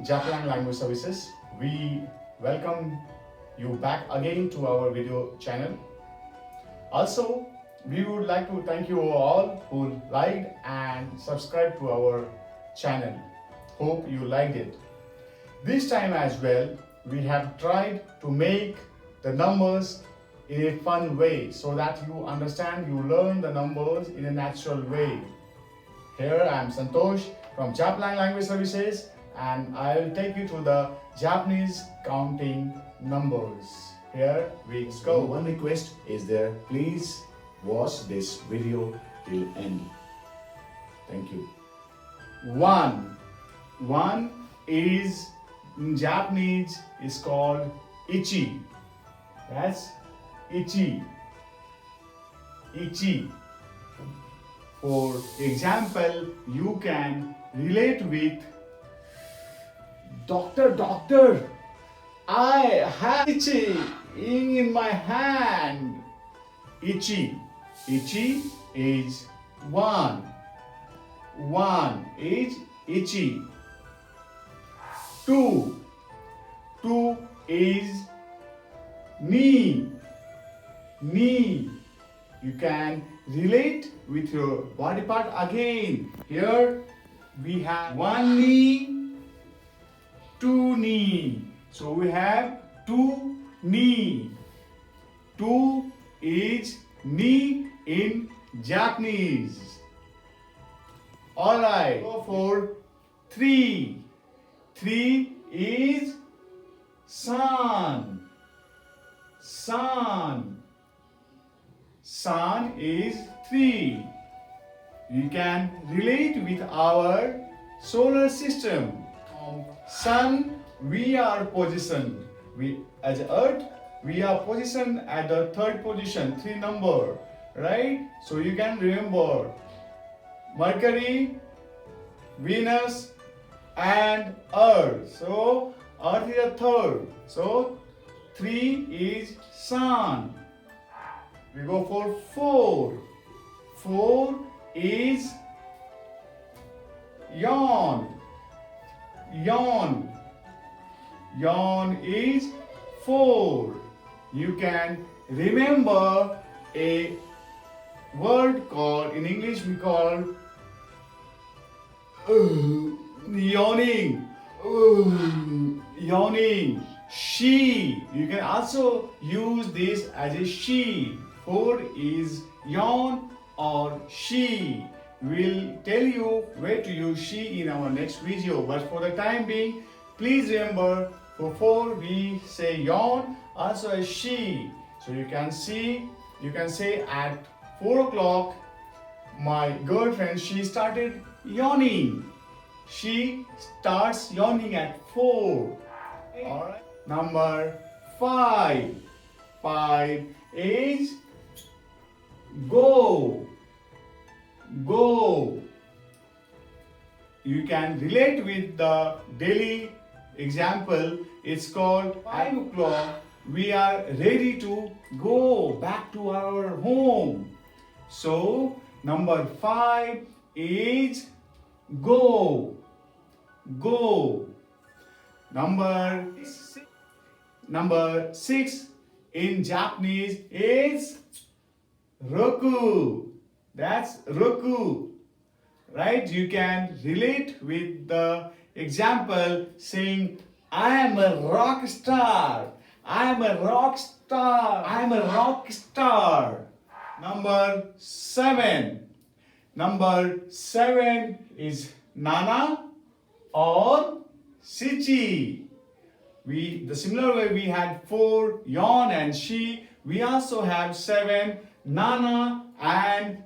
Japlan Language Services. We welcome you back again to our video channel. Also, we would like to thank you all who liked and subscribed to our channel. Hope you liked it. This time as well, we have tried to make the numbers in a fun way so that you understand, you learn the numbers in a natural way. Here I am Santosh from Japlan Language Services and I will take you to the Japanese counting numbers. Here we So go. one request is there, please watch this video till end. Thank you. One. One is in Japanese is called ichi. That's ichi. Ichi. For example, you can relate with doctor, I have itchy in my hand. Itchy. Itchy is one. One is itchy. Two. Two is knee. Knee. You can relate with your body part again. Here we have one knee, two knee. So we have two knee. Two is knee in Japanese. Alright, go for three. Three is sun. Sun. Sun is three. You can relate with our solar system. Sun, we are positioned. We as Earth, we are positioned at the third position, three number, right? So you can remember Mercury, Venus, and Earth. So Earth is a third. So three is Sun. We go for four. Four is yawn. Yawn. Yawn is four. You can remember a word called, in English we call yawning. Yawning. She. You can also use this as a she. Four is yawn or she. We'll tell you where to use she in our next video. But for the time being, please remember for four we say yawn, also as she. So you can see, you can say at 4 o'clock, my girlfriend, she started yawning. She starts yawning at 4. Alright. Number 5. 5 is go. Go. You can relate with the daily example. It's called 5 o'clock. We are ready to go back to our home. So, number 5 is go. Go. Number 6 in Japanese is roku. That's roku. Right? You can relate with the example saying, I am a rock star. I am a rock star. I am a rock star. Number 7. Number 7 is nana or shichi. The similar way we had 4 yawn and she, we also have 7 nana and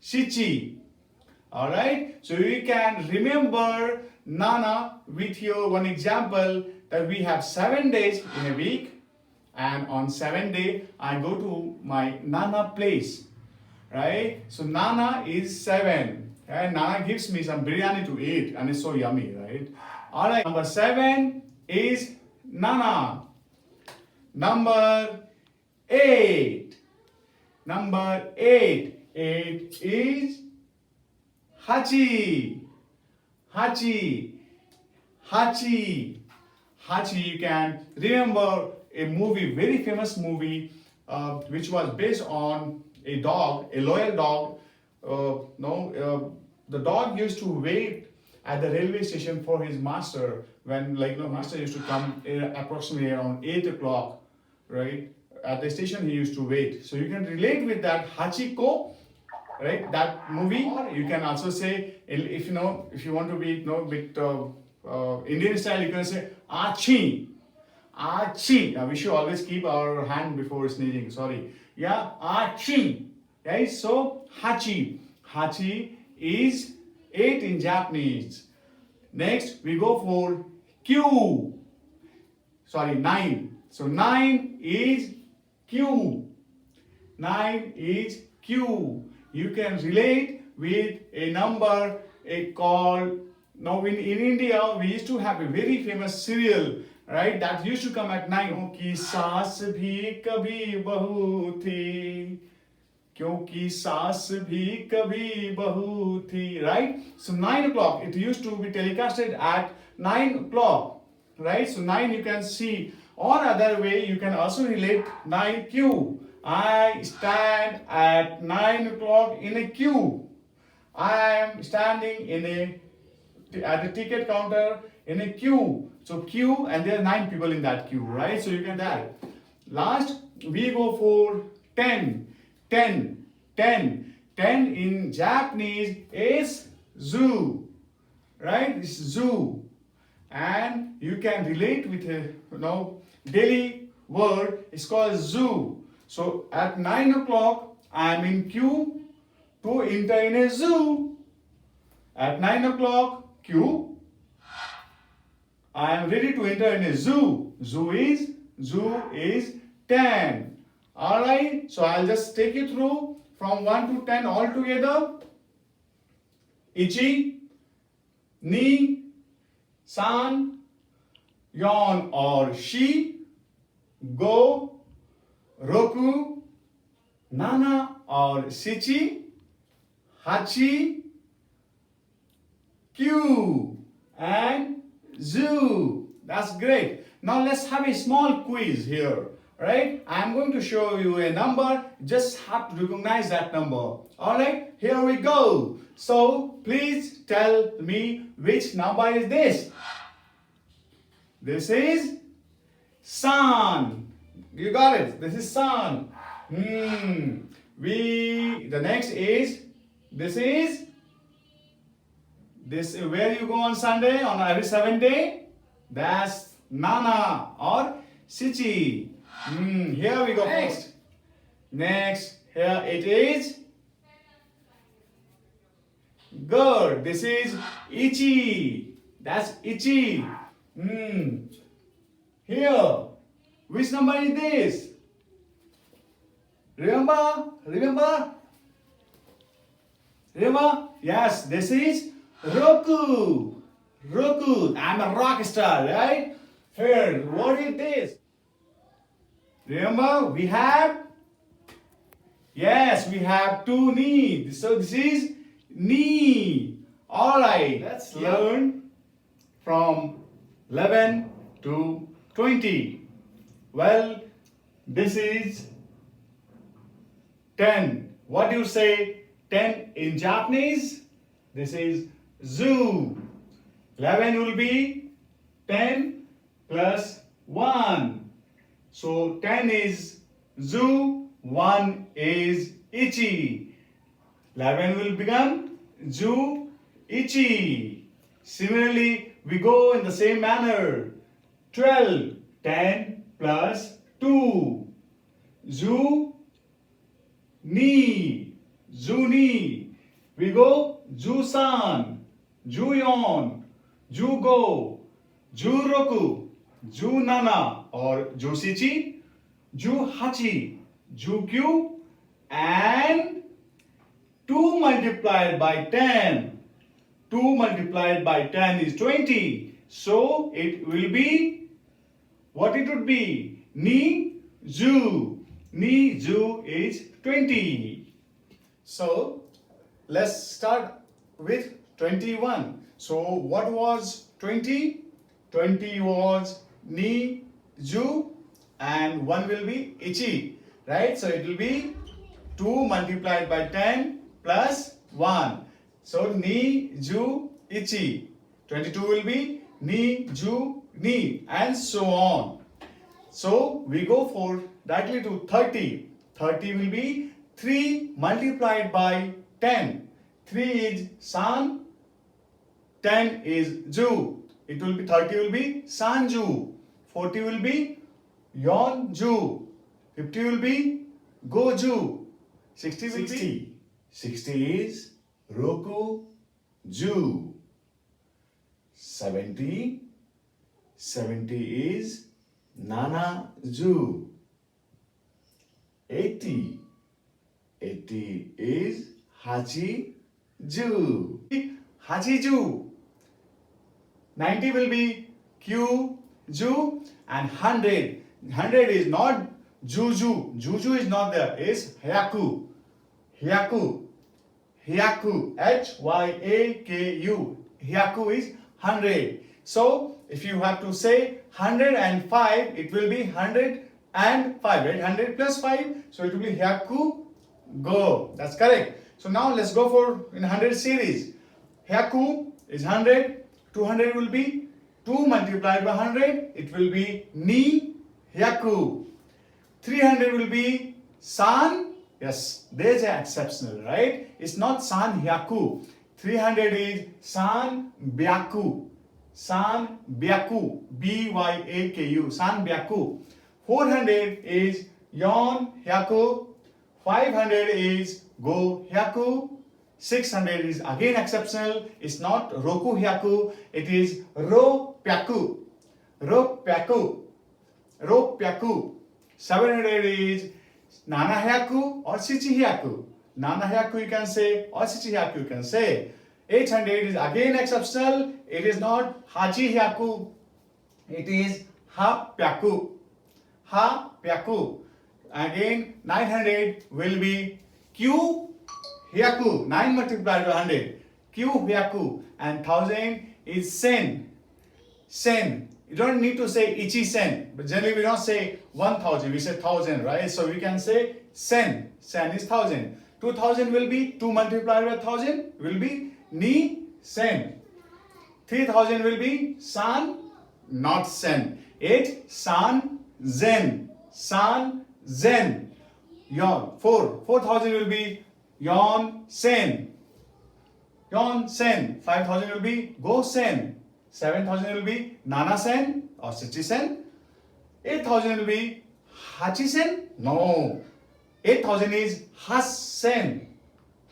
shichi. Alright, so you can remember nana with your one example that we have 7 days in a week, and on 7th day I go to my nana place. Right? So nana is 7. And nana gives me some biryani to eat and it's so yummy, right? Alright, number 7 is nana. Number 8. Number 8. 8 is hachi. Hachi. Hachi. Hachi, you can remember a movie, very famous movie, which was based on a dog, a loyal dog. The dog used to wait at the railway station for his master when, master used to come approximately around 8 o'clock, right? At the station, he used to wait. So you can relate with that Hachiko, right? That movie. Or you can also say, if you want to be, bit Indian style, you can say Achi. Achi. We should always keep our hand before sneezing. Sorry. Yeah, Achi. Right? So Hachi. Hachi is 8 in Japanese. Next, we go for Q. Sorry, 9. So 9 is Q. 9 is Q. You can relate with a number called. Now in India, we used to have a very famous serial, right? That used to come at 9. Ki saas bhi kabhi bahu thi. Kyunki saas bhi kabhi bahu thi. Right? So 9 o'clock, it used to be telecasted at 9 o'clock. Right? So 9 you can see. Or other way, you can also relate 9Q. I stand at 9 o'clock in a queue. I am standing at the ticket counter in a queue. So queue, and there are 9 people in that queue, right? So you can that. Last, we go for 10. 10. 10. 10 in Japanese is zoo, right? It's zoo. And you can relate with a daily word. It's called zoo. So at 9 o'clock, I am in queue to enter in a zoo. At 9 o'clock, queue. I am ready to enter in a zoo. Zoo is 10. Alright, so I'll just take you through from 1 to 10 all together. Ichi, ni, san, yon or shi, go, roku, nana or shichi, hachi, Q and zoo. That's great. Now let's have a small quiz here. Right? I am going to show you a number. Just have to recognize that number. Alright? Here we go. So please tell me which number is this. This is sun. You got it. This is sun. The next is this where you go on Sunday, on every 7th day? That's Nana or Sichi. Here we go next. Next, here it is. Good. This is Ichi. That's Ichi. Here. Which number is this? Remember? Yes, this is Roku. I'm a rock star, right? Here, what is this? Remember, we have 2 knees. So this is knee. Alright, let's learn from 11 to 20. Well, this is 10. What do you say 10 in Japanese? This is zoo. 11 will be 10 plus 1. So 10 is zoo, 1 is ichi. 11 will become zoo, ichi. Similarly, we go in the same manner. 12, 10 plus 2. Zoo, ni. We go Ju-san, Ju-yon, Ju-go, Ju-roku, Ju-nana or Ju-shichi, Ju-hachi, Ju-kyu, and 2 multiplied by 10. 2 multiplied by 10 is 20. So it will be, what it would be? Ni-zu. Ni-zu is 20. So let's start with 21. So what was 20? 20 was ni, ju, and 1 will be ichi, right? So it will be 2 multiplied by 10 plus 1. So ni, ju, ichi. 22 will be ni, ju, ni, and so on. So we go for directly to 30. 30 will be 3 multiplied by 10. 3 is san, 10 is ju. It will be 30 will be sanju. 40 will be yonju. 50 will be goju. 60 will be 60 is roku ju. 70 is nana ju. 80 is hachi ju. hachiju. 90 will be Q, Ju, and 100. 100 is not Juju. Juju is not there. It's Hyaku. Hyaku. Hyaku. Hyaku. Hyaku is 100. So, if you have to say 105, it will be 105, right? 100 plus 5. So, it will be Hyaku go. That's correct. So, now let's go for in 100 series. Hyaku is 100. 200 will be 2 multiplied by 100. It will be ni hyaku. 300 will be san. Yes, there's an exceptional, right? It's not san hyaku. 300 is san byaku. San byaku. B-Y-A-K-U. San byaku. 400 is yon hyaku. 500 is go hyaku. 600 is again exceptional. It's not roku hyaku. It is ro pyaku. Ro pyaku. Ro pyaku. 700 is nana hyaku or shichi hyaku. Nana hyaku you can say or shichi hyaku you can say. 800 is again exceptional. It is not hachi hyaku. It is ha pyaku. Ha pyaku. Again 900 will be q hyaku. 9 multiplied by 100. Q hyaku. And 1000 is sen. Sen. You don't need to say ichi sen. But generally we don't say 1000. We say 1000, right? So we can say sen. Sen is 1000. 2000 will be 2 multiplied by 1000 will be ni sen. 3000 will be san, not sen. 8 san zen. San zen. Yon. 4000 will be yon sen. Yon sen. 5000 will be go sen. 7000 will be nana sen or shichi sen. 8000 will be hachi sen. No. 8000 is has sen.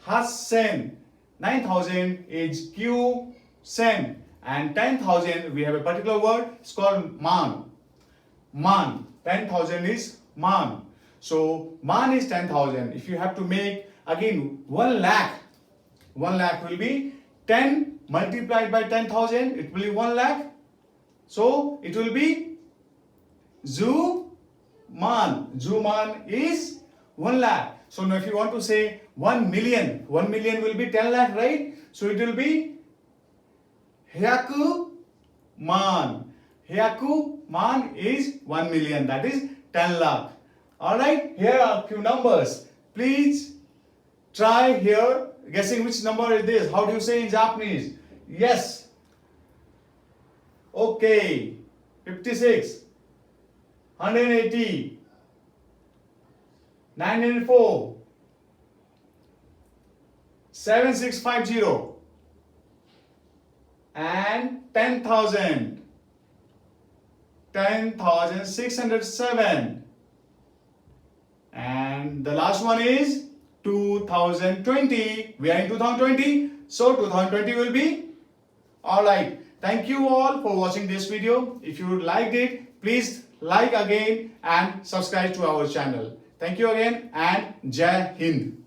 Has sen. 9000 is q sen. And 10,000 we have a particular word. It's called man. Man. 10,000 is man. So man is 10,000. If you have to make again 1 lakh. 1 lakh will be 10 multiplied by 10,000. It will be 1 lakh. So it will be zu man. Zu man is 1 lakh. So now if you want to say 1 million, 1 million will be 10 lakh, right? So it will be hyaku man. Hyaku man is 1 million. That is 10 lakh. Alright, here are a few numbers. Please try here guessing which number is this. How do you say in Japanese? Yes. Okay. 56. 180. 904. 7650. And 10,000. 10,607. And the last one is 2020. We are in 2020. So 2020 will be alright. Thank you all for watching this video. If you liked it, please like again and subscribe to our channel. Thank you again and Jai Hind.